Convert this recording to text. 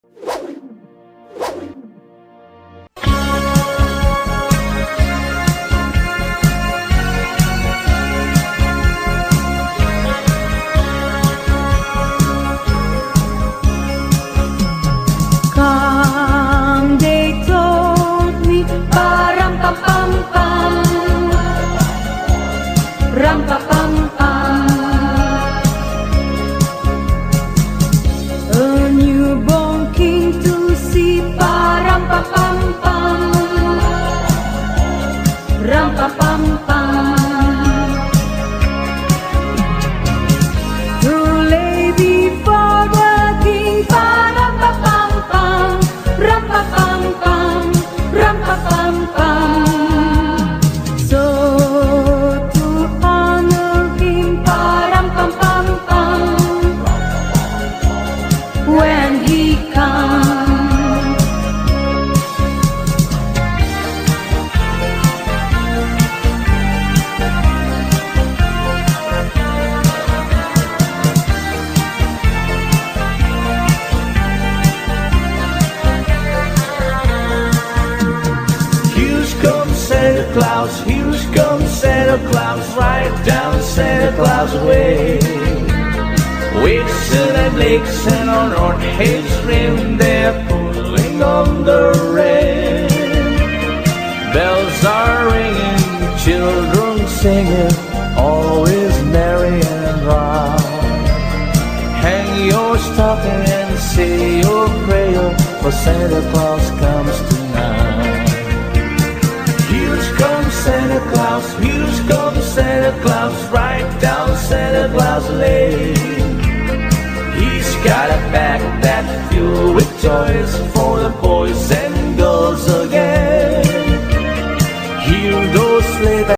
Come, they told me, pa-ram-pa-pam-pam, ram-pa-pam-pam. A newborn king to see, pa-ram-pa-pam-pam, ram-pa-pam-pam. To lay before the king, pa-ram-pa-pam-pam, ram-pa-pam-pam, ram-pa-pam-pam. So to honor him, pa-ram-pam-pam-pam, when he comes. Santa Claus, here comes Santa Claus, right down Santa Claus way. With Susan Lakes and on North Hayes Rim, they're pulling on the rail. Bells are ringing, children singing, always merry and round. Hang your stocking and say your prayer, for Santa Claus comes tonight. Here comes Santa Claus, here comes Santa Claus, right down Santa Claus Lane. He's got a bag that's filled with toys for the boys and girls